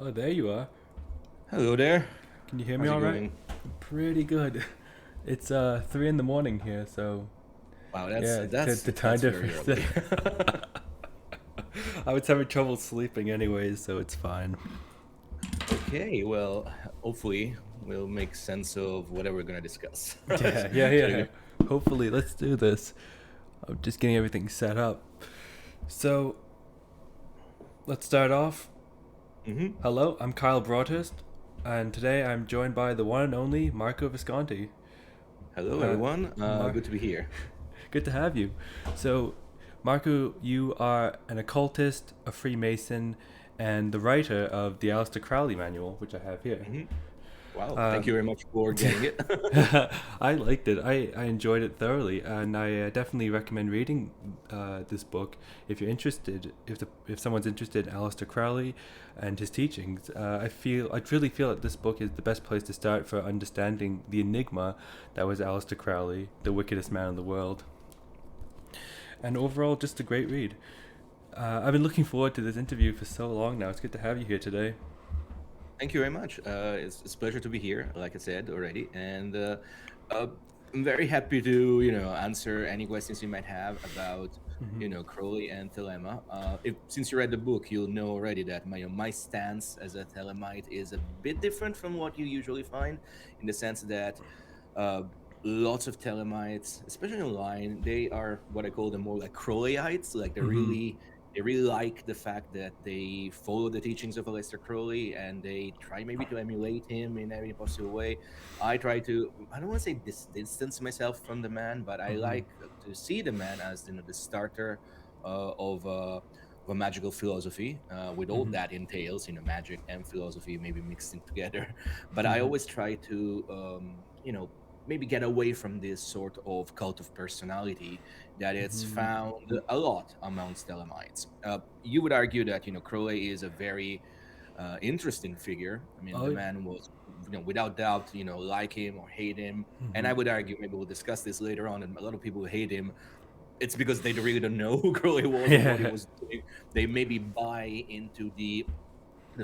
Oh, there you are. Hello there. Can you hear me How's it all right? going? Pretty good. It's 3 in the morning here, so Wow, yeah, the time that's very difference. early. I was having trouble sleeping anyways, so it's fine. Okay, well, hopefully we'll make sense of whatever we're gonna discuss. Yeah, yeah, Should I yeah. go? Hopefully, let's do this. I'm just getting everything set up. So let's start off. Mm-hmm. Hello, I'm Kyle Broadhurst, and today I'm joined by the one and only Marco Visconti. Hello, Uh, everyone. Mar- Good to be here. Good to have you. So, Marco, you are an occultist, a Freemason, and the writer of the Aleister Crowley manual, which I have here. Hmm. Wow, thank Um, you very much for getting it. I liked it. I enjoyed it thoroughly, and I definitely recommend reading this book if you're interested. If someone's interested in Aleister Crowley and his teachings, I truly feel that this book is the best place to start for understanding the enigma that was Aleister Crowley, the wickedest man in the world. And overall, just a great read. I've been looking forward to this interview for so long now. It's good to have you here today. Thank you very much. It's a pleasure to be here, like I said already, and uh, I'm very happy to answer any questions you might have about Hmm. Crowley and Thelema. If since you read the book, you'll know already that my stance as a Thelemite is a bit different from what you usually find, in the sense that uh, lots of Thelemites, especially online, they are what I call them more like Crowleyites. Like Hmm. they really like the fact that they follow the teachings of Aleister Crowley and they try maybe to emulate him in every possible way. I try to, I don't want to say distance myself from the man, but I Hmm. like to see the man as the starter of a magical philosophy, with all Hmm. that entails, magic and philosophy maybe mixing together. But I Hmm. always try to, maybe get away from this sort of cult of personality that it's Hmm. found a lot amongst Thelemites. You would argue that Crowley is a very interesting figure. I mean, the Oh. man was, without doubt, like him or hate him. And Hmm. I would argue, maybe we'll discuss this later on, and a lot of people who hate him, it's because they really don't know who Crowley was or what he Yeah. was doing. They maybe buy into the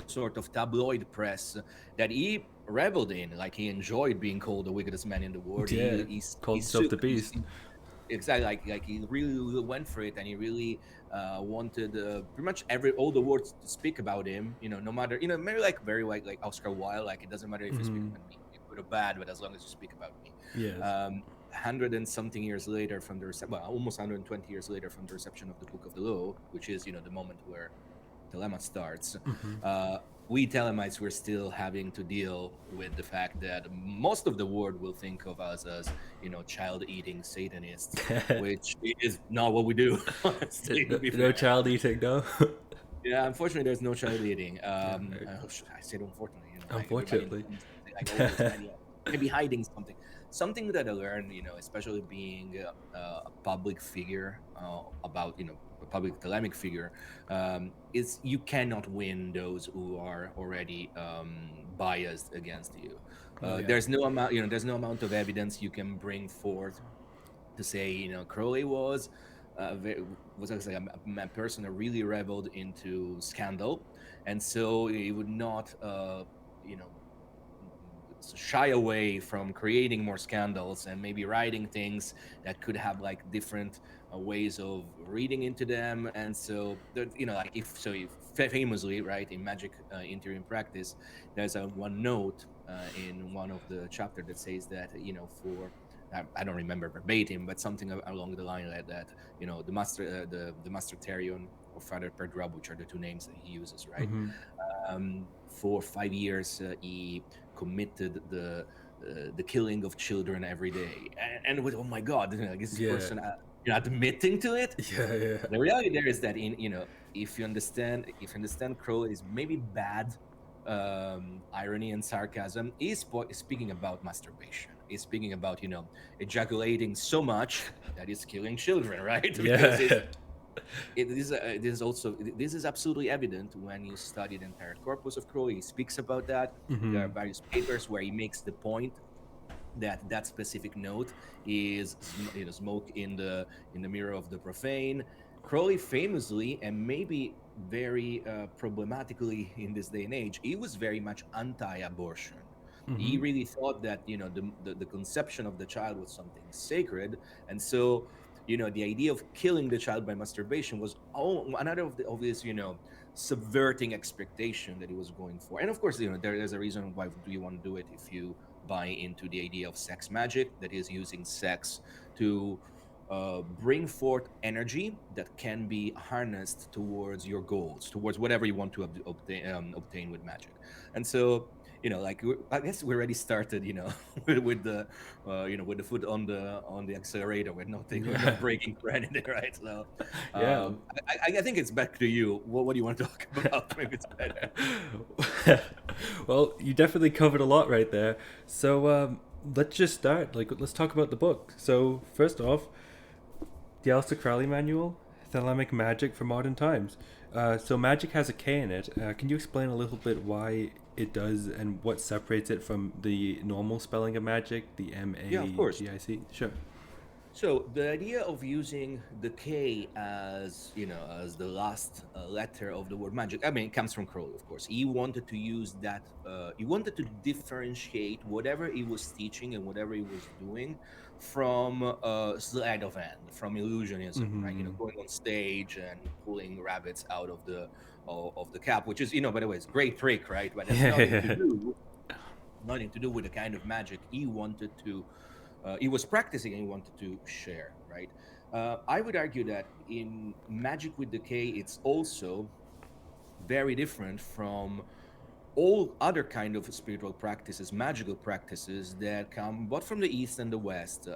sort of tabloid press that he reveled in. Like, he enjoyed being called the wickedest man in the world. Yeah. He Called himself took the Beast. exactly, like he really went for it, and he really wanted pretty much every all the words to speak about him. No matter, maybe like very like Oscar Wilde. Like, it doesn't matter if you speak Hmm. about me, good or bad, but as long as you speak about me. Yes. 100 and something years later from well, almost 120 years later from the reception of the Book of the Law, which is the moment where Dilemma starts, Hmm. uh, we Thelemites were still having to deal with the fact that most of the world will think of us as, child-eating Satanists, which is not what we do, honestly, to be No fair. child eating, no. Yeah, unfortunately, there's no child eating. Yeah. Right. I said unfortunately, like everybody in the Unfortunately. comments say, like, always, man, yeah, maybe hiding something. Something that I learned, especially being a public figure, about, a public Thelemic figure, is you cannot win those who are already biased against you. Oh yeah. There's no amount of evidence you can bring forth to say, Crowley was actually a person that really reveled into scandal, and so he would not, you know, shy away from creating more scandals and maybe writing things that could have like different ways of reading into them. And so like, if famously, right, in Magick, interim practice, there's a one note in one of the chapter that says that, for I don't remember verbatim, but something along the line like that. The master Therion or Father Pergrab, which are the two names that he uses, right? Hmm. For 5 years, he committed the killing of children every day, and with, oh my God, like, is this Yeah. person admitting to it? Yeah. Yeah. The reality there is that, if you understand Crowley is maybe bad irony and sarcasm, he's speaking about masturbation. He's speaking about ejaculating so much that he's killing children, right? Because Yeah. this is absolutely evident when you study the entire corpus of Crowley. He speaks about that. There are Hmm. various papers where he makes the point that that specific note is smoke in the mirror of the profane. Crowley famously, and maybe very problematically in this day and age, he was very much anti-abortion. He Mm-hmm. really thought that the conception of the child was something sacred, and so the idea of killing the child by masturbation was another of this subverting expectation that he was going for. And of course, there's a reason why do you want to do it if you buy into the idea of sex magic, that is using sex to bring forth energy that can be harnessed towards your goals, towards whatever you want to obtain with magic. And so, like I guess we already started, with the, with the foot on the accelerator. We're not Yeah. breaking for anything, right? So, Yeah. I think it's back to you. What do you want to talk about? Maybe it's better. Well, you definitely covered a lot right there. So let's just start. Like, let's talk about the book. So first off, the Aleister Crowley Manual, Thelemic Magic for Modern Times. So Magic has a K in it. Can you explain a little bit why it does and what separates it from the normal spelling of magic, the Yeah, of course. Magic? Sure. So the idea of using the K as as the last letter of the word magic, I mean, it comes from Crowley, of course. He wanted to use that. He wanted to differentiate whatever he was teaching and whatever he was doing from sleight of hand, from illusionism, right? Mm-hmm. Going on stage and pulling rabbits out of the cap, which is, by the way, it's a great trick, right? But that's nothing to do with the kind of magic he wanted to he was practicing and he wanted to share, right? I would argue that in Magic with the K, it's also very different from all other kind of spiritual practices, magical practices that come both from the East and the West.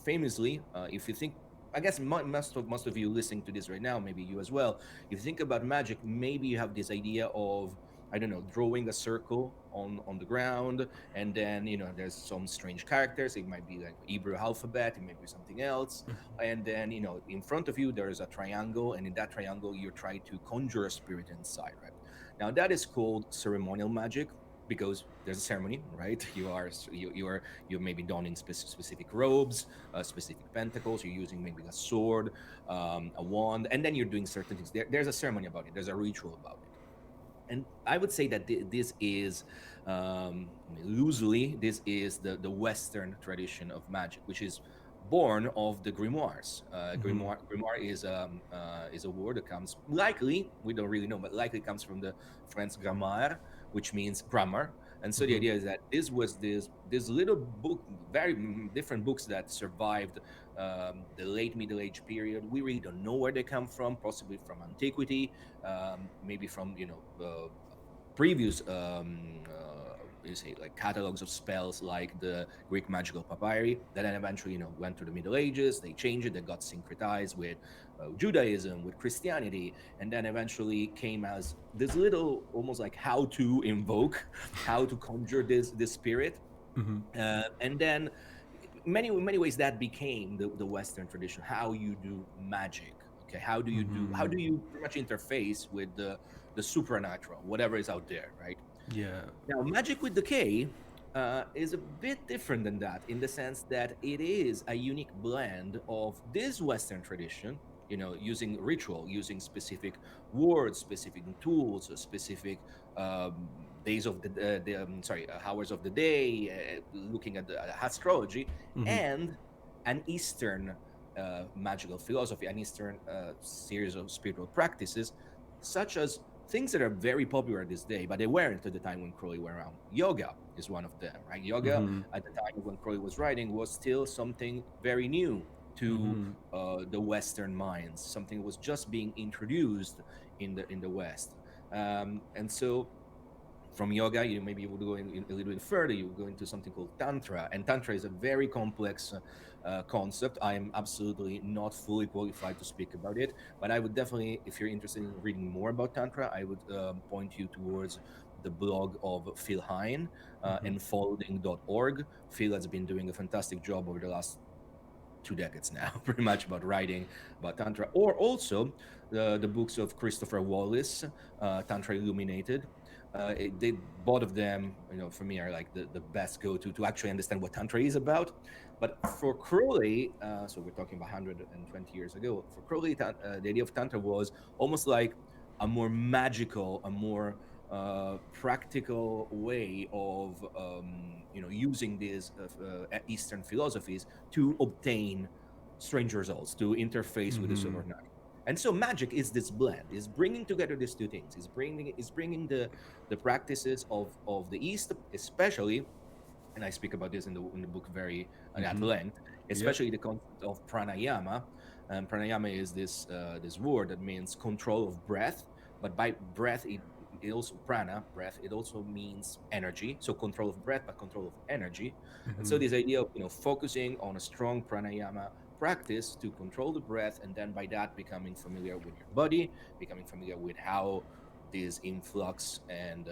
Famously, if you think, I guess most of you listening to this right now, maybe you as well, if you think about magic, maybe you have this idea of, I don't know, drawing a circle on the ground, and then there's some strange characters. It might be like Hebrew alphabet, it might be something else, and then in front of you there is a triangle, and in that triangle you try to conjure a spirit inside, right? Now that is called ceremonial magic, because there's a ceremony, right? You're maybe donning specific robes, specific pentacles. You're using maybe a sword, a wand, and then you're doing certain things. There's a ceremony about it. There's a ritual about it. And I would say that this is, loosely, this is the Western tradition of magic, which is born of the grimoires. Mm-hmm. Grimoire is a word that comes, likely, we don't really know, but likely comes from the French grammaire, which means grammar. And so the Mm-hmm. idea is that this was this little book, very different books that survived the late Middle Age period. We really don't know where they come from, possibly from antiquity, maybe from previous you say, like catalogs of spells, like the Greek magical papyri, that then eventually went to the Middle Ages. They changed it, they got syncretized with Judaism, with Christianity, and then eventually came as this little, almost like how to invoke, how to conjure this spirit. Mm-hmm. And then in many ways that became the Western tradition, how you do magic. Okay, how Mm-hmm. do you pretty much interface with the supernatural, whatever is out there, right? Yeah. Now, Magic with the K is a bit different than that, in the sense that it is a unique blend of this Western tradition, using ritual, using specific words, specific tools, specific days of hours of the day, looking at the astrology, Mm-hmm. and an Eastern magical philosophy, an Eastern series of spiritual practices, such as things that are very popular this day, but they weren't at the time when Crowley were around. Yoga is one of them, right? Yoga Mm-hmm. at the time when Crowley was writing was still something very new to Mm-hmm. the Western minds. Something was just being introduced in the West, and so from yoga, you would go in a little bit further. You go into something called tantra, and tantra is a very complex concept. I am absolutely not fully qualified to speak about it, but I would definitely, if you're interested in reading more about tantra, I would point you towards the blog of Phil Hine, Mm-hmm. enfolding.org. Phil has been doing a fantastic job over the last 2 decades now, pretty much, about writing about tantra, or also the books of Christopher Wallace, Tantra Illuminated. They both of them, for me, are like the best go-to to actually understand what tantra is about. But for Crowley, so we're talking about 120 years ago. For Crowley, the idea of tantra was almost like a more magical, a more practical way of using these Eastern philosophies to obtain strange results, to interface with the Mm-hmm. supernatural. And so Magick is this blend, is bringing together these two things, is bringing the practices of the East, especially, and I speak about this in the book very at Mm-hmm. length, Yep. especially the concept of pranayama. Pranayama is this word that means control of breath, but by breath it also breath. It also means energy, so control of breath, but control of energy. And so Mm-hmm. this idea of focusing on a strong pranayama practice to control the breath, and then by that becoming familiar with your body, becoming familiar with how this influx and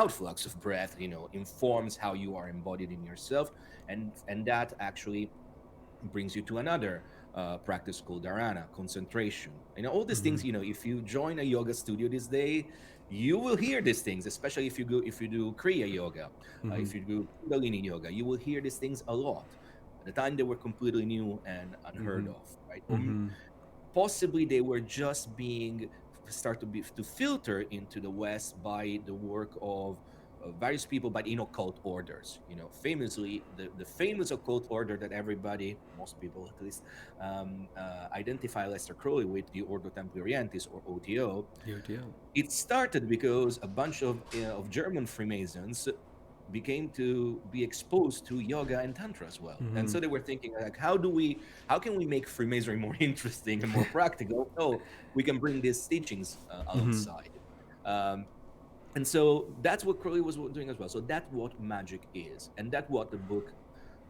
outflux of breath informs how you are embodied in yourself, and that actually brings you to another practice called dharana, concentration. All these Mm-hmm. things, if you join a yoga studio this day, you will hear these things, especially if you do kriya yoga, Mm-hmm. if you do kundalini yoga, you will hear these things a lot. At the time they were completely new and unheard Mm-hmm. of, right? Mm-hmm. Possibly they were just being start to filter into the West by the work of various people, but in occult orders. Famously, the famous occult order that everybody, most people at least, identify Lester Crowley with, the Ordo Templi Orientis, or OTO. Yo, yo. It started because a bunch of German Freemasons became to be exposed to yoga and tantra as well, and Mm-hmm. so they were thinking, like, how can we make Freemasonry more interesting and more practical? Oh, we can bring these teachings Mm-hmm. alongside. um, and so that's what Crowley was doing as well. So that's what Magick is, and that's what the book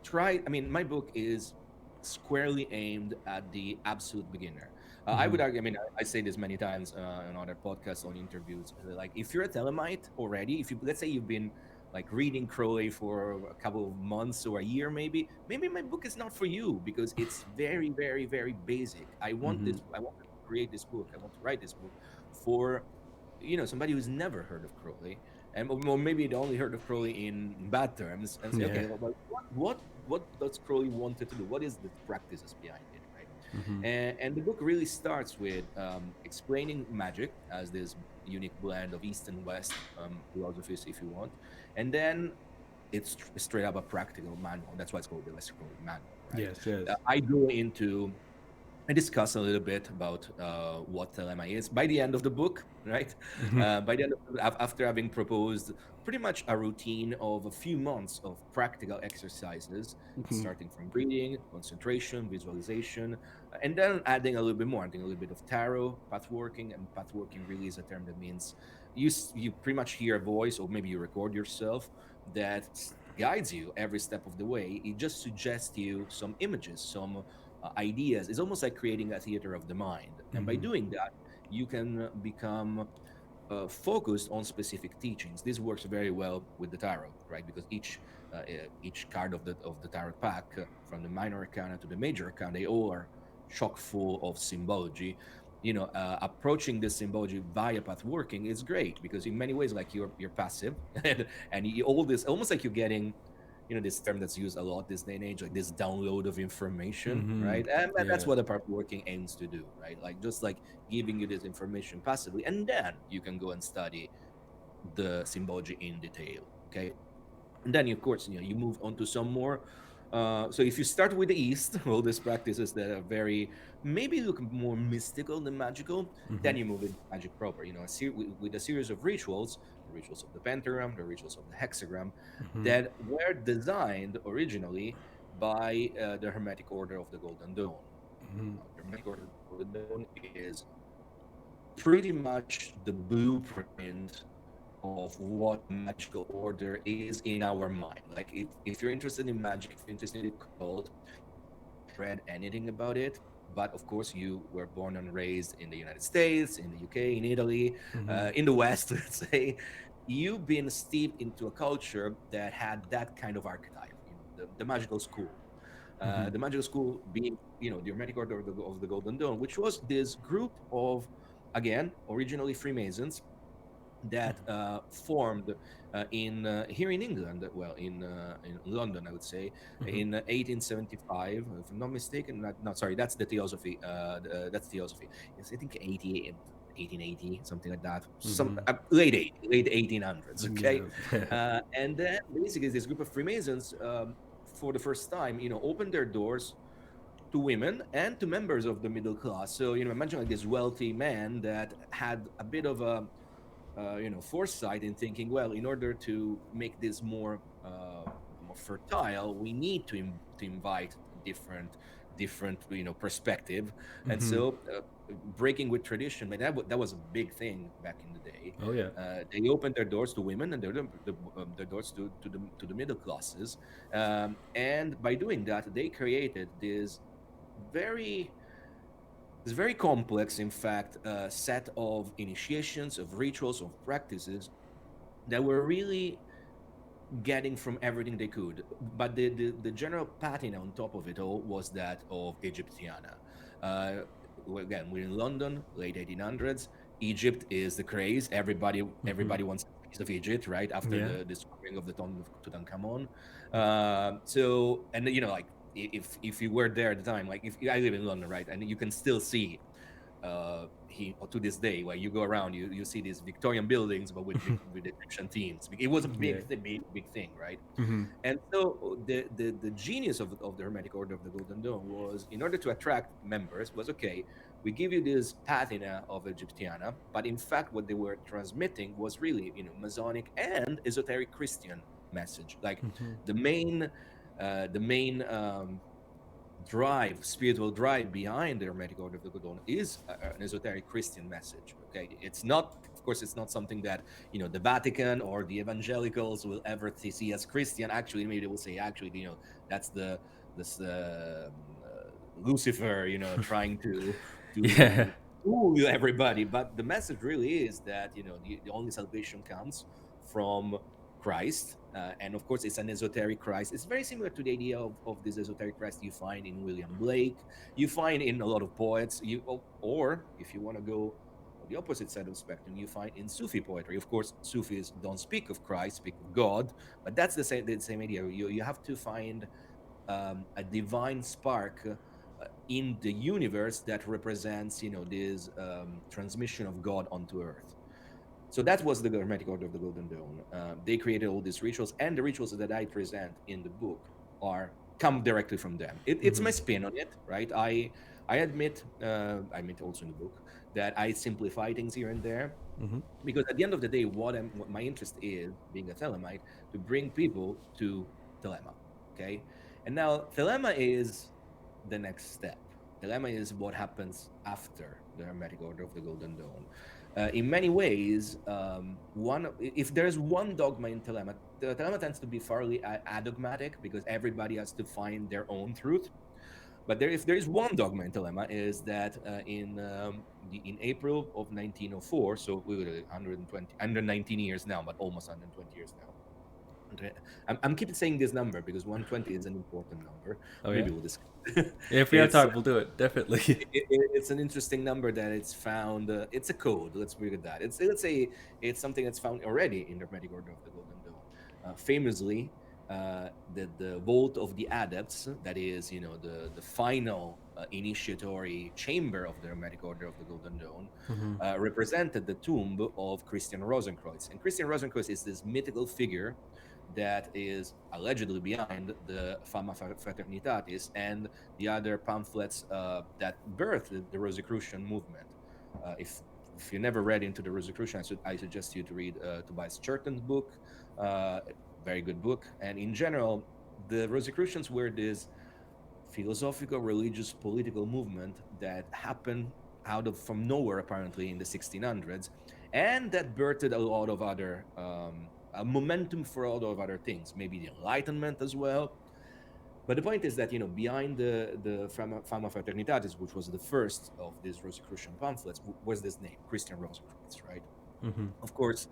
tried. I mean, my book is squarely aimed at the absolute beginner. I Mm-hmm. would argue, I mean, I say this many times on other podcasts, on interviews, like, if you're a Thelemite already, if you, let's say you've been like reading Crowley for a couple of months or a year, maybe my book is not for you, because it's very, very, very basic. Mm-hmm. I want to create this book, I want to write this book for somebody who's never heard of Crowley, and or maybe they only heard of Crowley in bad terms, and say, Yeah. okay, well, what does Crowley wanted to do? What is the practices behind it, right? Mm-hmm. And the book really starts with explaining Magick as this unique blend of East and West philosophies, if you want, and then it's straight up a practical manual. That's why it's called the Lester Crowley Manual, right? Yes. Yes. I go into I discuss a little bit about what Thelemic is by the end of the book, right? Mm-hmm. By the end after having proposed pretty much a routine of a few months of practical exercises, Mm-hmm. starting from breathing, concentration, visualization, and then adding a little bit more, adding a little bit of tarot, pathworking, and pathworking really is a term that means you pretty much hear a voice, or maybe you record yourself, that guides you every step of the way. It just suggests you some images, some ideas. It's almost like creating a theater of the mind. And by Mm-hmm. doing that, you can become focused on specific teachings. This works very well with the tarot, right? Because each card of the tarot pack, from the minor arcana to the major arcana, they all are chock full of symbology. Approaching this symbology via path working is great, because in many ways, like, you're passive, and all this, almost like you're getting, this term that's used a lot this day and age, like this download of information, Mm-hmm. right? And that's Yeah. what a path working aims to do, right? Like, just like giving you this information passively, and then you can go and study the symbology in detail. Okay, and then of course you move on to some more. So if you start with the East, all these practices that are very, maybe look more mystical than magical, Mm-hmm. then you move into magic proper. With a series of rituals, the rituals of the pentagram, the rituals of the hexagram, Mm-hmm. that were designed originally by the Hermetic Order of the Golden Dawn. Mm-hmm. The Hermetic Order of the Golden Dawn is pretty much the blueprint of what a magical order is in our mind. Like, if you're interested in magic, if you're interested in occult, read anything about it, but of course you were born and raised in the United States, in the UK, in Italy, Mm-hmm. in the West, let's say, you've been steeped into a culture that had that kind of archetype, the magical school. Mm-hmm. The magical school being, the Hermetic Order of the Golden Dawn, which was this group of, again, originally Freemasons, that formed in here in England, well, in London, I would say, Mm-hmm. in 1875, if I'm not mistaken. Not sorry, that's the Theosophy. That's Theosophy. Yes, I think 88. 1880, something like that, some Mm-hmm. late 1800s. Okay, Yeah. and then basically this group of Freemasons, for the first time, opened their doors to women and to members of the middle class. So imagine like this wealthy man that had a bit of a foresight in thinking, well, in order to make this more fertile, we need to invite different perspective. And Mm-hmm. so breaking with tradition, but that was a big thing back in the day. Oh yeah. They opened their doors to women and their doors to the middle classes, and by doing that they created very this very complex, in fact, set of initiations, of rituals, of practices that were really getting from everything they could. But the general patina on top of it all was that of Egyptiana. Uh, Again, we're in London, late 1800s. Egypt is the craze. Mm-hmm. Everybody wants a piece of Egypt, right? After Yeah. the discovering of the tomb of Tutankhamun. So, and like if you were there at the time, like if I live in London, right, and you can still see to this day, where you go around, you see these Victorian buildings, but with Egyptian themes. It was a Yeah. big thing, right? Mm-hmm. And so the genius of the Hermetic Order of the Golden Dawn was, in order to attract members, was okay. We give you this patina of Egyptiana, but in fact, what they were transmitting was really, Masonic and esoteric Christian message. Like Mm-hmm. the main spiritual drive behind the Hermetic Order of the Golden is an esoteric Christian message. Okay, it's not, of course, it's not something that the Vatican or the evangelicals will ever see as Christian. Actually, maybe they will say, actually, that's this Lucifer, trying to Yeah. fool everybody. But the message really is that the only salvation comes from Christ. And of course, it's an esoteric Christ. It's very similar to the idea of this esoteric Christ you find in William Blake, you find in a lot of poets, or if you want to go on the opposite side of the spectrum, you find in Sufi poetry. Of course, Sufis don't speak of Christ, speak of God, but that's the same idea. You have to find a divine spark in the universe that represents, this transmission of God onto Earth. So that was the Hermetic Order of the Golden Dawn. They created all these rituals, and the rituals that I present in the book come directly from them. It's Mm-hmm. my spin on it, right? I admit also in the book that I simplify things here and there, Mm-hmm. because at the end of the day, what my interest is, being a Thelemite, to bring people to Thelema. Okay, and now Thelema is the next step. Thelema is what happens after the Hermetic Order of the Golden Dawn. In many ways, if there's one dogma in Thelema, the Thelema tends to be fairly adogmatic, because everybody has to find their own truth. But if there is one dogma in Thelema, is that in April of 1904, so we were 119 years now, but almost 120 years now. I'm keeping saying this number because 120 is an important number. Oh yeah. Maybe we'll discuss. If we have It's time, we'll do it definitely. it's an interesting number that it's found. It's a code. Let's bring it that. Let's say it's something that's found already in the Hermetic Order of the Golden Dawn. Famously, the Vault of the Adepts, that is, the final initiatory chamber of the Hermetic Order of the Golden Dawn, Mm-hmm. represented the tomb of Christian Rosenkreuz. And Christian Rosenkreuz is this mythical figure that is allegedly behind the Fama Fraternitatis and the other pamphlets that birthed the Rosicrucian movement. If you never read into the Rosicrucian, I suggest you to read Tobias Churton's book. Very good book. And in general, the Rosicrucians were this philosophical, religious, political movement that happened from nowhere, apparently, in the 1600s, and that birthed a lot of other a momentum for a lot of other things, maybe the Enlightenment as well. But the point is that, behind the Fama Fraternitatis, which was the first of these Rosicrucian pamphlets, was this name, Christian Rosenkreuz, right? Mm-hmm. Of course,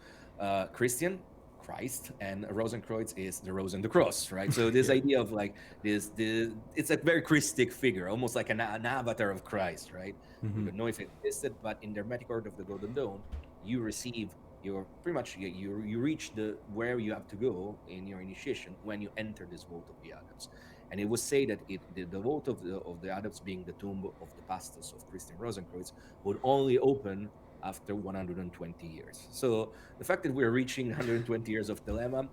Christian, Christ, and Rosenkreuz is the rose and the cross, right? So this Yeah. idea of like it's a very Christic figure, almost like an avatar of Christ, right? We Mm-hmm. don't know if it existed, but in the Hermetic Order of the Golden Dawn, you receive your pretty much you reach where you have to go in your initiation when you enter this vault of the Adepts. And it was said that the vault of the Adepts, being the tomb of the pastors of Christian Rosenkreuz, would only open after 120 years. So the fact that we're reaching 120 years of Thelema,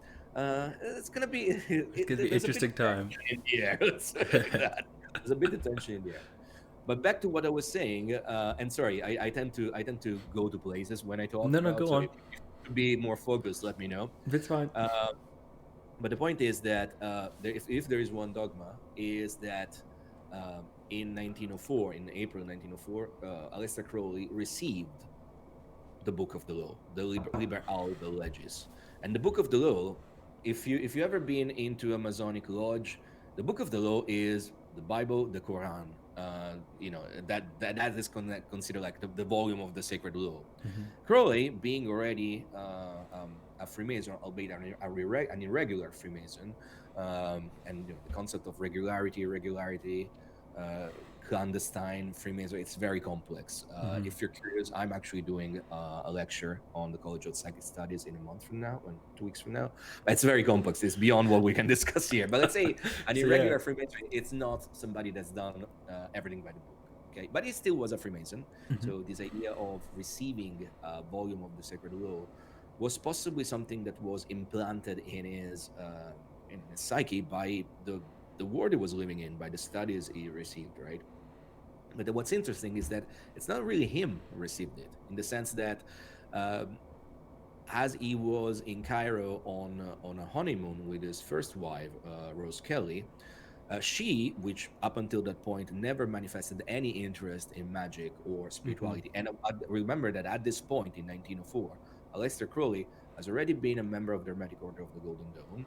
it's gonna be It's gonna be there's a bit of interesting time. tension in the air. Let's say it like that. There's a bit of tension in the air. But back to what I was saying, and sorry, I tend to go to places when I talk No, no, about. go So on. if you to be more focused, let me know. It's fine. Uh, but the point is that if there is one dogma, is that in 1904, in April 1904, Aleister Crowley received the Book of the Law, the Liber Alba Legis, and the Book of the Law. If you ever been into a Masonic lodge, the Book of the Law is the Bible, the Quran. That is considered like the volume of the sacred law. Mhm. Crowley, being already a Freemason, albeit an irregular Freemason, and the concept of regularity, uh, clandestine Freemason, it's very complex. Mhm. If you're curious, I'm actually doing a lecture on the College of Psychic Studies in a month from now, and 2 weeks from now. But it's very complex. It's beyond what we can discuss here. But let's say an So, irregular yeah. Freemason, it's not somebody that's done everything by the book. Okay, but he still was a Freemason. Mhm. So this idea of receiving a volume of the sacred law was possibly something that was implanted in his psyche by the world he was living in, by the studies he received, right? But what's interesting is that it's not really him who received it, in the sense that um, as he was in Cairo on a honeymoon with his first wife, Rose Kelly, she, which up until that point never manifested any interest in magic or spirituality, and remember that at this point in 1904, Aleister Crowley has already been a member of the Hermetic Order of the Golden Dawn,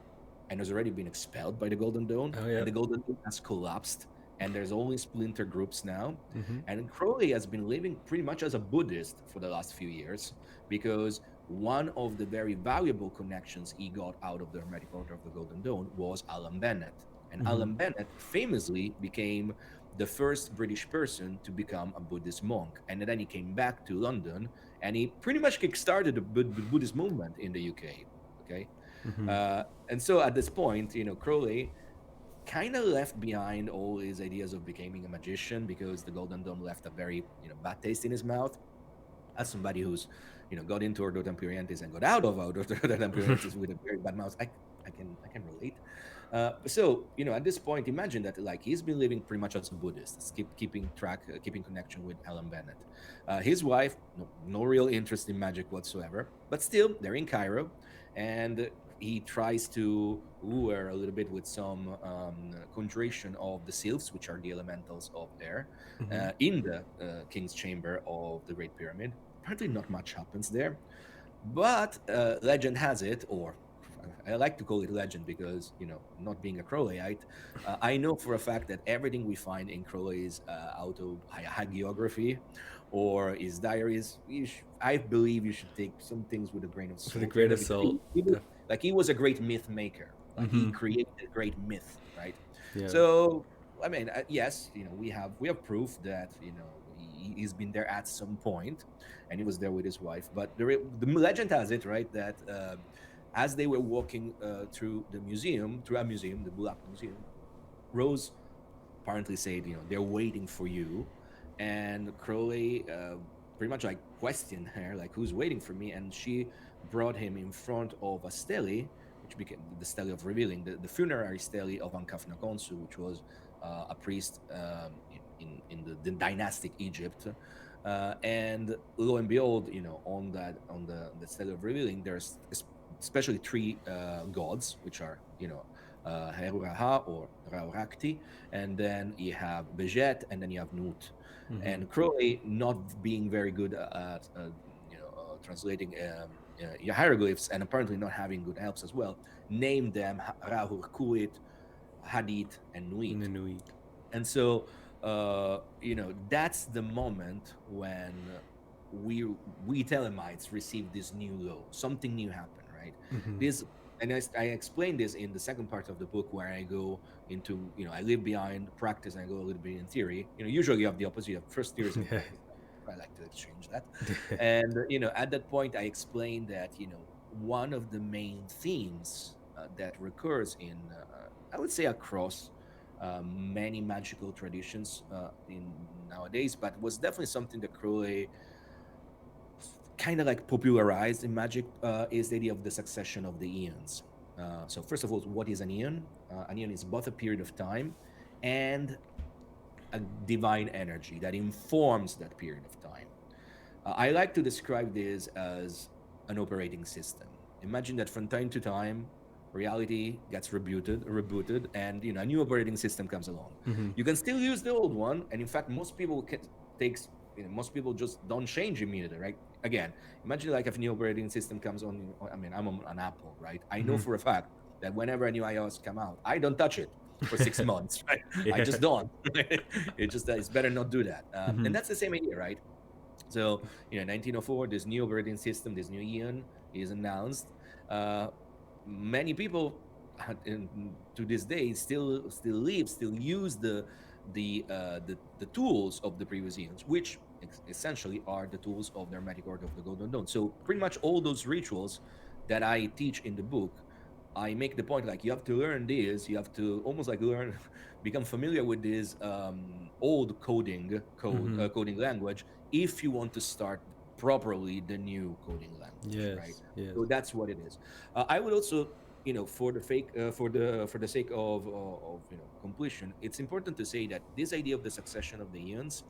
and has already been expelled by the Golden Dawn, Oh, yeah. and the Golden Dawn has collapsed, and there's only splinter groups now. Mhm. And Crowley has been living pretty much as a Buddhist for the last few years, because one of the very valuable connections he got out of the Hermetic Order of the Golden Dawn was Alan Bennett. And Mhm. Alan Bennett famously became the first British person to become a Buddhist monk. And then he came back to London, and he pretty much kickstarted the Buddhist movement in the UK. Okay. Mhm. And so at this point, Crowley kind of left behind all his ideas of becoming a magician, because the Golden Dawn left a very bad taste in his mouth. As somebody who's got into Ordo Templi Orientis and got out of Ordo Templi Orientis with a very bad mouth, I can relate. So at this point, imagine that like he's been living pretty much as a Buddhist, keeping track, keeping connection with Alan Bennett. His wife, no real interest in magic whatsoever, but still they're in Cairo, and he tries to lure a little bit with some conjuration of the sylphs, which are the elementals of air, Mhm. in the king's chamber of the Great Pyramid. Apparently, not much happens there, but legend has it, or I like to call it legend because, not being a Crowleyite, I know for a fact that everything we find in Crowley's hagiography or his diaries, I believe you should take some things with a grain of With a salt grain there, of because salt. he was a great myth maker. Like he Mhm. created a great myth, right? Yeah. So, I mean, yes, we have proof that he's been there at some point, and he was there with his wife. But the legend has it, right, that as they were walking through a museum, the Bulak Museum, Rose apparently said, they're waiting for you, and Crowley pretty much like questioned her, like, who's waiting for me? And she brought him in front of a stele, which became the stele of revealing, the funerary stele of Ankafna Konsu, which was a priest in the dynastic Egypt. And lo and behold, on the stele of revealing, there's especially three gods, which are Heruraha or Raurakti, and then you have Bejet, and then you have Nut. Mhm. And Crowley, not being very good at translating hieroglyphs, and apparently not having good helps as well, named them Rahur Kuit, Hadith, and Nuit. Inuit. And so that's the moment when we Thelemites received this new law. Something new happened, right? Mhm. This, and I explain this in the second part of the book, where I go into, I live behind practice, and I go a little bit in theory. Usually you have the opposite. You have first theories and Yeah. practice. I like to exchange that. And at that point I explained that one of the main themes that recurs in I would say across many magical traditions in nowadays, but was definitely something that Crowley kind of like popularized in Magick is the idea of the succession of the eons. So first of all, what is an eon? An eon is both a period of time and a divine energy that informs that period of time. I like to describe this as an operating system. Imagine that from time to time, reality gets rebooted, and a new operating system comes along. Mm-hmm. You can still use the old one, and in fact, most people most people just don't change immediately, right? Again, imagine like if a new operating system comes on. I mean, I'm on an Apple, right? I know for a fact that whenever a new iOS come out, I don't touch it for 6 months, right? Yeah. I just don't. It's better not do that. Mm-hmm. And that's the same idea, right? So, 1904, this new operating system, this new eon is announced. Many people to this day still use the tools of the previous eons, which essentially are the tools of the Hermetic Order of the Golden Dawn. So pretty much all those rituals that I teach in the book, I make the point like you have to learn this, you have to almost like learn, become familiar with this old coding language if you want to start properly the new coding language, right? Yes. So that's what it is. I would also, for the sake of completion, it's important to say that this idea of the succession of the eons,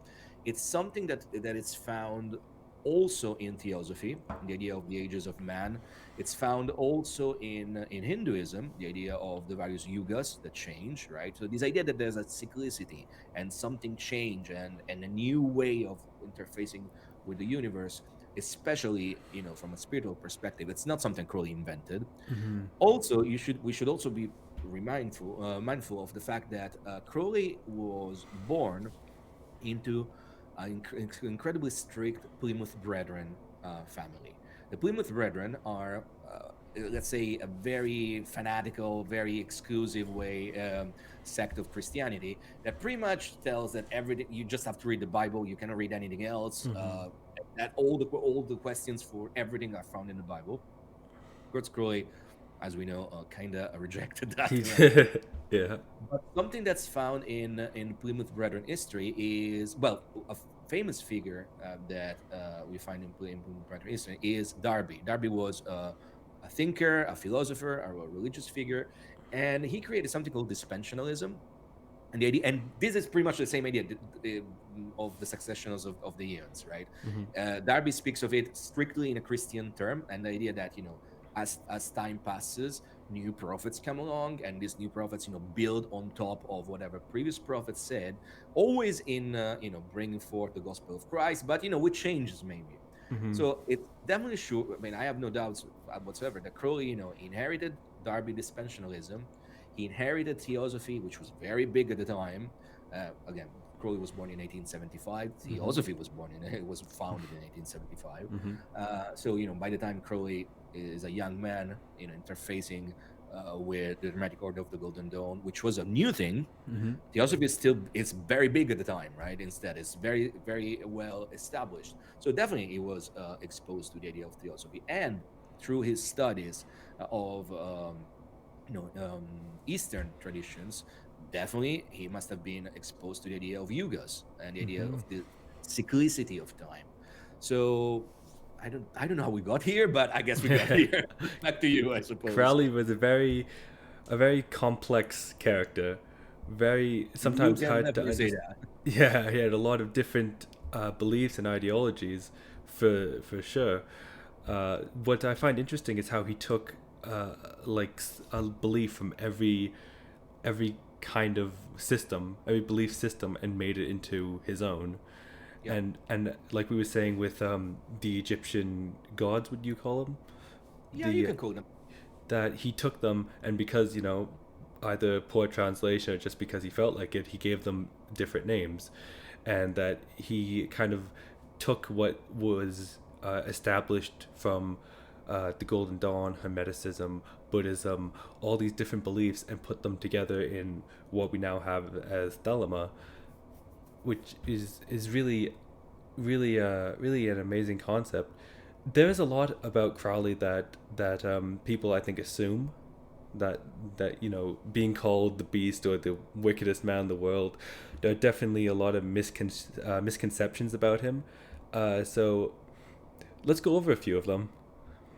it's something that is found also in theosophy, the idea of the ages of man. It's found also in Hinduism, the idea of the various yugas that change, right? So this idea that there's a cyclicity and something change and a new way of interfacing with the universe, especially from a spiritual perspective, it's not something Crowley invented. Mm-hmm. Also, we should also be mindful of the fact that Crowley was born into an incredibly strict Plymouth Brethren family. The Plymouth Brethren are, let's say, a very fanatical, very exclusive sect of Christianity that pretty much tells that everything you just have to read the Bible. You cannot read anything else. Mm-hmm. That all the questions for everything are found in the Bible. Kurt Crowley, as we know, kind of rejected that. Yeah. But something that's found in Plymouth Brethren history is, well, a famous figure that we find in Plymouth Brethren history is Darby. Darby was a thinker, a philosopher, a religious figure, and he created something called dispensationalism. And the idea, and this is pretty much the same idea of the successions of the eons, right? Mm-hmm. Darby speaks of it strictly in a Christian term, and the idea that as time passes, new prophets come along, and these new prophets build on top of whatever previous prophets said, always in bringing forth the gospel of Christ, but with changes maybe. Mm-hmm. So it's definitely sure. I mean, I have no doubts whatsoever that Crowley inherited Darby dispensationalism. He inherited theosophy, which was very big at the time. Again, Crowley was born in 1875. Theosophy was founded in 1875. Mm-hmm. So by the time Crowley is a young man, interfacing with the Hermetic Order of the Golden Dawn, which was a new thing. Mm-hmm. Theosophy is very big at the time, right? Instead, it's very, very well established. So definitely, he was exposed to the idea of theosophy, and through his studies of Eastern traditions, definitely he must have been exposed to the idea of yugas and the idea of the cyclicity of time. So I don't know how we got here, but I guess we got here. Back to you, I suppose. Crowley was a very complex character, very sometimes hard to understand. Yeah, he had a lot of different beliefs and ideologies, for sure. What I find interesting is how he took like a belief from every kind of system, every belief system, and made it into his own. Yeah. And like we were saying with the Egyptian gods, would you call them? Yeah, you can call them. That he took them, and because either poor translation or just because he felt like it, he gave them different names, and that he kind of took what was established from the Golden Dawn, Hermeticism, Buddhism, all these different beliefs, and put them together in what we now have as Thelema, which is really an amazing concept. There's a lot about Crowley that people I think assume that being called the Beast or the wickedest man in the world. There are definitely a lot of misconceptions about him. So let's go over a few of them.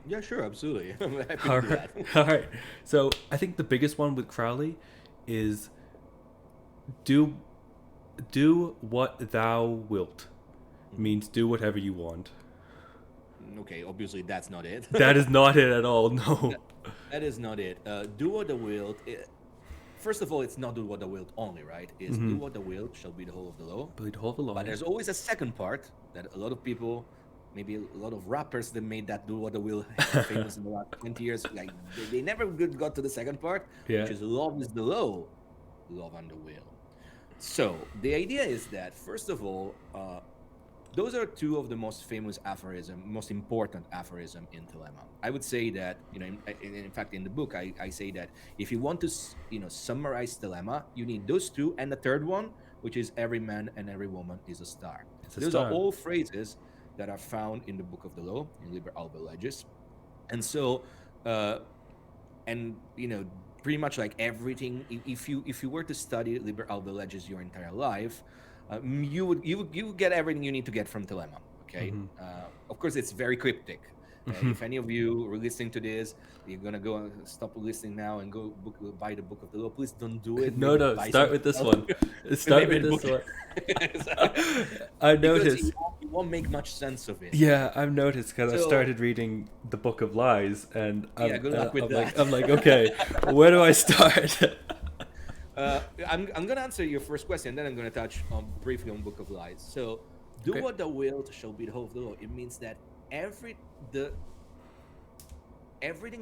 Yeah, sure, absolutely. I'm happy All to do right. that. All right. So I think the biggest one with Crowley is do what thou wilt. Means do whatever you want. Okay, obviously that's not it. That is not it at all. No. That, that is not it. Do what the will. First of all, it's not do what the will only, right? Is do what the will shall be the whole of the law. Believe the whole of the law. But there's always a second part that a lot of people, maybe a lot of rappers that made that do what the will famous in the last 20 years, like they never got to the second part, Yeah. which is love is the law, love and the will. So the idea is that first of all, those are two of the most famous aphorism, most important aphorism in Thelema. I would say that, in fact, in the book, I say that if you want to, summarize Thelema, you need those two and the third one, which is every man and every woman is a star. Those are all phrases that are found in the Book of the Law, in Liber Alba Legis. And so, pretty much like everything, if you were to study Liber Alba Legis your entire life, you would get everything you need to get from Thelema. Okay. Of course, it's very cryptic. If any of you are listening to this, you're gonna go stop listening now and go buy the Book of the Law. Please don't do it. No, start with this one. Start with this one. I've noticed you won't make much sense of it. Yeah, I've noticed because I started reading the Book of Lies, and good luck with that. I'm like, okay, where do I start? I'm gonna answer your first question, then I'm gonna touch briefly on Book of Lies. So, do what thou wilt shall be the whole of the law. It means that everything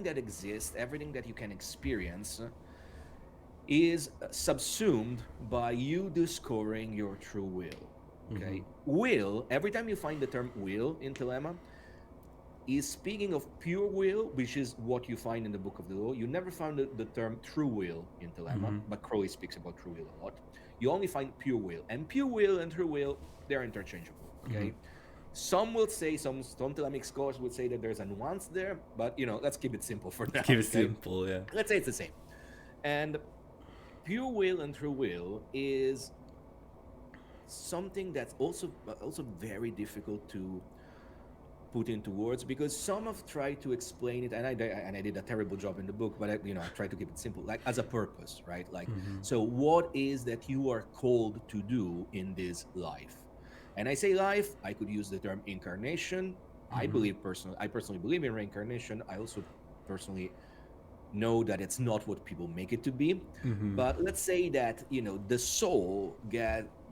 that exists, everything that you can experience, is subsumed by you discovering your true will. Okay, will. Every time you find the term will in Thelema, is speaking of pure will, which is what you find in the Book of the Law. You never found the term true will in Thelema, but Crowley speaks about true will a lot. You only find pure will, and pure will and true will, they're interchangeable. Okay, some will say, some Thelemic scholars would say that there's a nuance there, but let's keep it simple for now. Keep it simple, yeah. Let's say it's the same. And pure will and true will is something that's also very difficult to put into words, because some have tried to explain it, and I did a terrible job in the book, but I tried to keep it simple, like as a purpose, right? Like, so what is that you are called to do in this life? And I say life, I could use the term incarnation. I personally believe in reincarnation. I also personally know that it's not what people make it to be. But let's say that the soul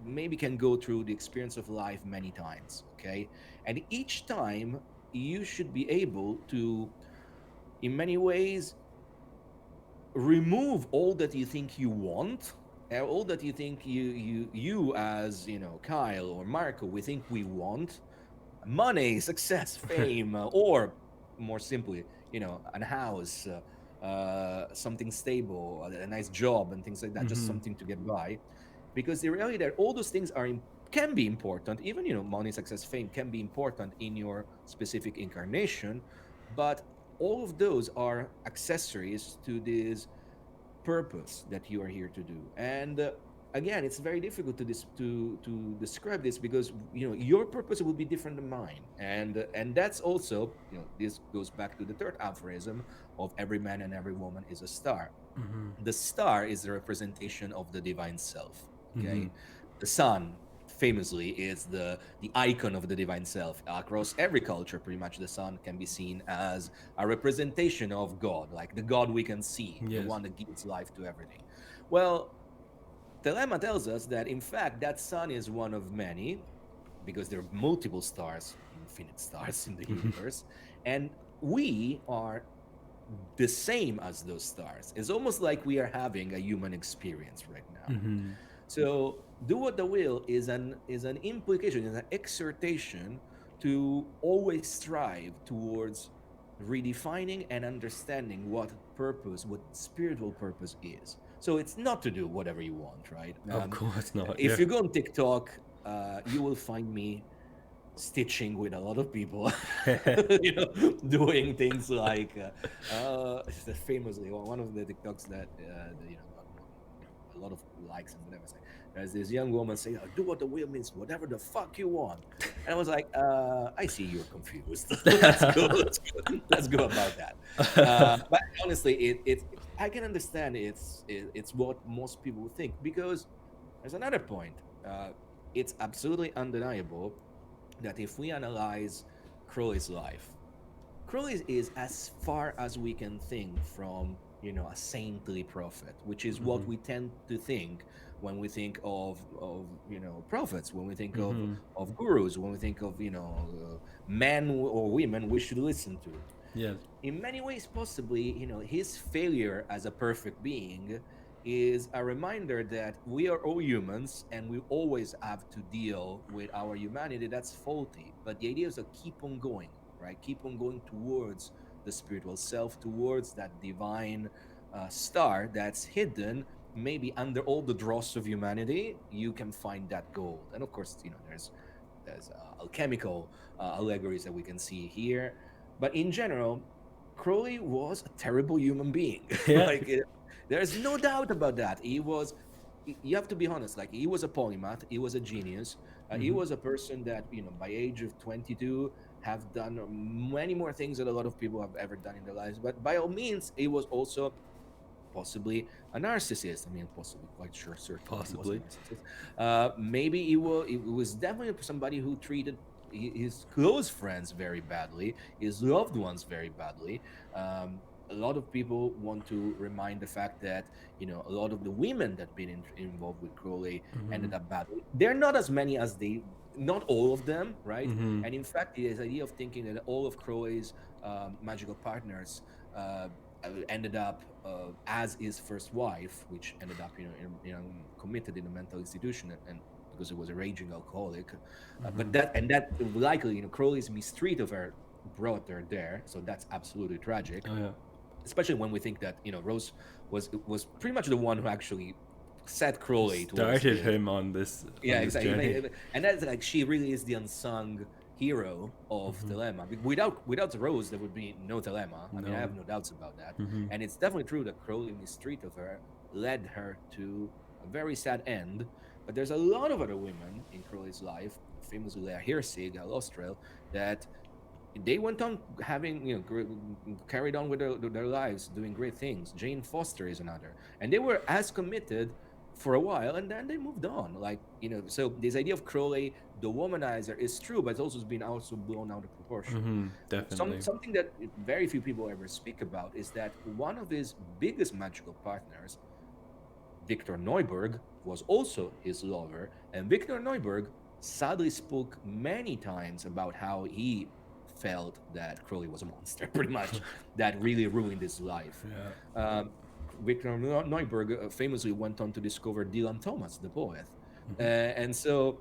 maybe can go through the experience of life many times, okay? And each time you should be able to, in many ways, remove all that you think you want, all that you think you as Kyle or Marco, we think we want: money, success, fame, or more simply, a house, something stable, a nice job, and things like that, just something to get by. Because the reality that all those things can be important, even money, success, fame can be important in your specific incarnation, but all of those are accessories to this purpose that you are here to do. And again, it's very difficult to describe this, because your purpose will be different than mine, and that's also this goes back to the third aphorism of every man and every woman is a star. The star is the representation of the divine self. Okay, the sun famously is the icon of the divine self. Across every culture, pretty much, the sun can be seen as a representation of God, like the God we can see, the one that gives life to everything. Well, Thelema tells us that, in fact, that sun is one of many, because there are multiple stars, infinite stars in the universe, and we are the same as those stars. It's almost like we are having a human experience right now. So, do what the will is an implication, is an exhortation to always strive towards redefining and understanding what spiritual purpose is. So it's not to do whatever you want, right? Of course not. If you go on TikTok, you will find me stitching with a lot of people, doing things like famously one of the TikToks that a lot of likes and whatever. It's like, there's this young woman saying, "Oh, do what the will means, whatever the fuck you want." And I was like, I see you're confused. Let's go. Let's go about that. But honestly, I can understand it's what most people would think, because there's another point. It's absolutely undeniable that if we analyze Crowley's life, Crowley is as far as we can think from, a saintly prophet, which is what we tend to think when we think of prophets, when we think of gurus, when we think of men or women we should listen to. Yes. In many ways, possibly, his failure as a perfect being is a reminder that we are all humans and we always have to deal with our humanity that's faulty. But the idea is to keep on going, right? Keep on going towards the spiritual self, towards that divine star that's hidden. Maybe under all the dross of humanity, you can find that gold. And of course, there's alchemical allegories that we can see here. But in general, Crowley was a terrible human being. Yeah. There's no doubt about that. You have to be honest, like, he was a polymath, he was a genius. He was a person that, by age of 22, have done many more things that a lot of people have ever done in their lives. But by all means, he was also possibly a narcissist. I mean, possibly, quite sure, certainly. Possibly. He was a narcissist. Maybe he was definitely somebody who treated his close friends very badly, his loved ones very badly. A lot of people want to remind the fact that a lot of the women that been involved with Crowley ended up badly. They're not as many as not all of them, right? And in fact, this idea of thinking that all of Crowley's magical partners ended up as his first wife, which ended up committed in a mental institution, and because he was a raging alcoholic. But that likely, Crowley's mistreat of her brought her there. So that's absolutely tragic. Oh, yeah. Especially when we think that Rose was pretty much the one who actually set Crowley started him on this. Yeah, on this exactly. journey. And that's like, she really is the unsung hero of Thelema. Without Rose, there would be no Thelema. I mean, I have no doubts about that. And it's definitely true that Crowley's mistreat of her led her to a very sad end. But there's a lot of other women in Crowley's life, famously Leah Hirsig, Aleister, that they went on having, carried on with their lives, doing great things. Jane Foster is another. And they were as committed for a while, and then they moved on. Like, so this idea of Crowley, the womanizer, is true, but it's also been blown out of proportion. Definitely. Something that very few people ever speak about is that one of his biggest magical partners, Victor Neuburg, was also his lover. And Victor Neuburg sadly spoke many times about how he felt that Crowley was a monster, pretty much, that really ruined his life. Yeah. Victor Neuburg famously went on to discover Dylan Thomas, the poet. And so,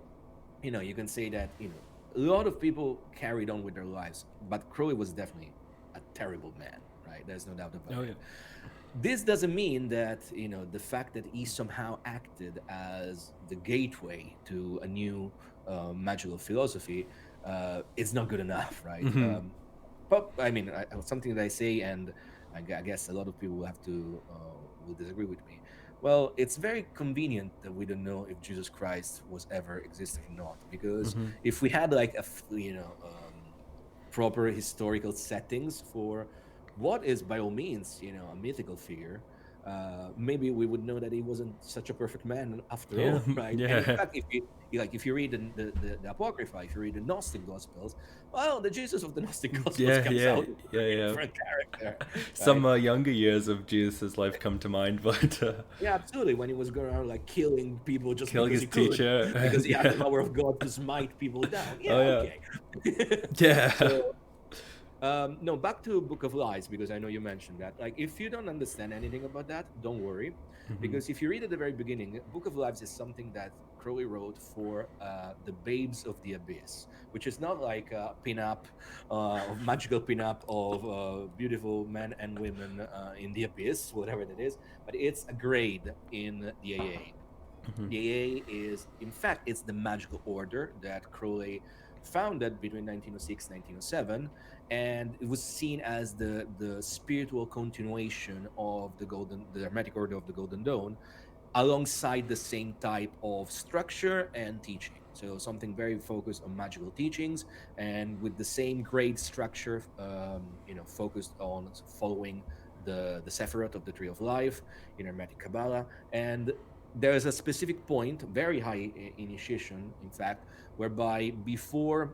you can say that, a lot of people carried on with their lives, but Crowley was definitely a terrible man, right? There's no doubt about it. This doesn't mean that, the fact that he somehow acted as the gateway to a new magical philosophy, it's not good enough, right? But I mean, something that I say, and I guess a lot of people will have to will disagree with me. Well, it's very convenient that we don't know if Jesus Christ was ever existed or not, because if we had like proper historical settings for what is by all means a mythical figure, maybe we would know that he wasn't such a perfect man after all, right? Yeah. And in fact, if you read the Apocrypha, if you read the Gnostic Gospels, well, the Jesus of the Gnostic Gospels comes out a different character. Right? Some younger years of Jesus' life come to mind, but yeah, absolutely. When he was going around like killing people just killing because his he could, teacher, because he had the power of God to smite people down. Yeah, okay. Yeah. So, no, back to Book of Lies, because I know you mentioned that. Like, if you don't understand anything about that, don't worry, because if you read at the very beginning, Book of Lies is something that Crowley wrote for the babes of the abyss, which is not like a pin-up, magical pin-up of beautiful men and women in the abyss, whatever that is, but it's a grade in the AA. The AA is, in fact, it's the magical order that Crowley founded between 1906 and 1907, and it was seen as the spiritual continuation of the Hermetic Order of the Golden Dawn. alongside the same type of structure and teaching. So something very focused on magical teachings, and with the same grade structure, focused on following the Sephiroth of the Tree of Life in Hermetic Kabbalah. And there's a specific point, very high initiation, in fact, whereby before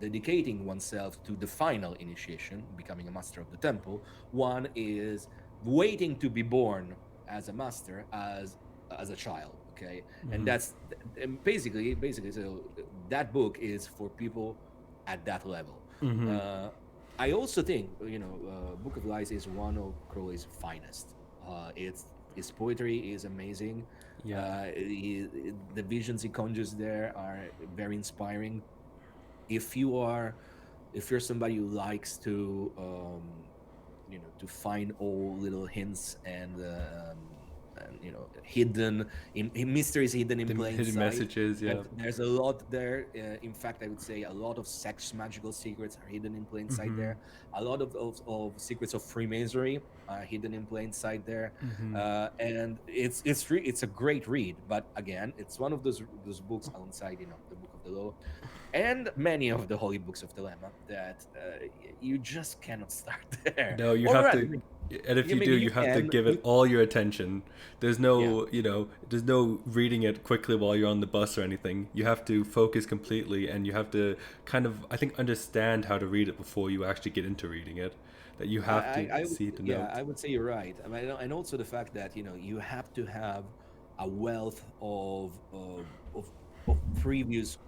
dedicating oneself to the final initiation, becoming a master of the temple, one is waiting to be born as a master as a child. Okay, and that's and basically so that book is for people at that level. I also think Book of Lies is one of Crowley's finest. It's his poetry is amazing. The visions he conjures there are very inspiring. If you're somebody who likes to to find all little hints and hidden in mysteries hidden in plain hidden sight. Messages, yeah. There's a lot there. In fact, I would say a lot of sex magical secrets are hidden in plain sight there. A lot of secrets of Freemasonry are hidden in plain sight there. And it's a great read. But again, it's one of those books alongside the Book of the Law and many of the holy books of Thelemic that you just cannot start there. No, you have to. And if you do, you have to give it all your attention. There's no, there's no reading it quickly while you're on the bus or anything. You have to focus completely, and you have to kind of, I think, understand how to read it before you actually get into reading it. That you have to see the notes. Yeah, I would say you're right. I mean, and also the fact that you have to have a wealth of previous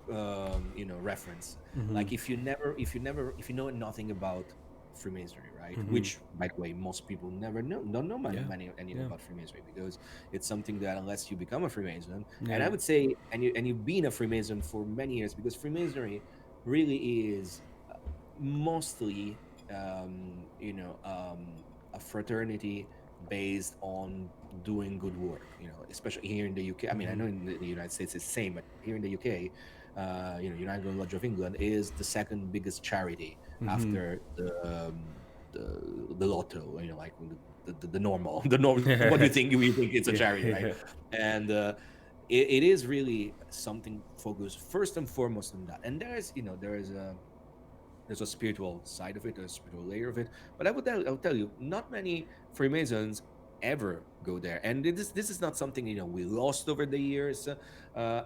reference. Like if you know nothing about Freemasonry, right? Which, by the way, most people don't know anything about Freemasonry, because it's something that unless you become a Freemason, and I would say, and you've been a Freemason for many years, because Freemasonry really is mostly a fraternity based on doing good work, especially here in the UK. I mean, I know in the United States it's the same, but here in the UK, United Lodge of England is the second biggest charity after the Lotto. Like the normal. What do you think? We think it's a charity, right? And it is really something focused first and foremost on that. And there's a spiritual side of it, there's a spiritual layer of it. But I'll tell you, not many Freemasons ever go there, and this is not something we lost over the years.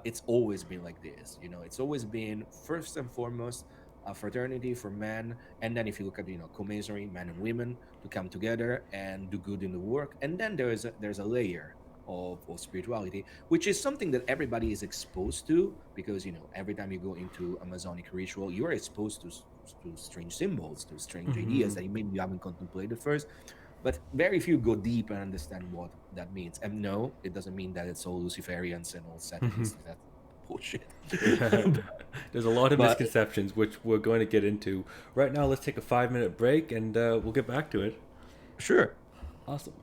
It's always been like this. It's always been first and foremost a fraternity for men, and then if you look at co-masonry, men and women to come together and do good in the work, and then there's a layer of spirituality, which is something that everybody is exposed to, because every time you go into a Masonic ritual, you're exposed to strange symbols, to strange ideas that maybe you haven't contemplated first. But very few go deep and understand what that means. And no, it doesn't mean that it's all Luciferians and all Satanists. That's bullshit. There's a lot of misconceptions, which we're going to get into. Right now, let's take a 5-minute break, and we'll get back to it. Sure. Awesome.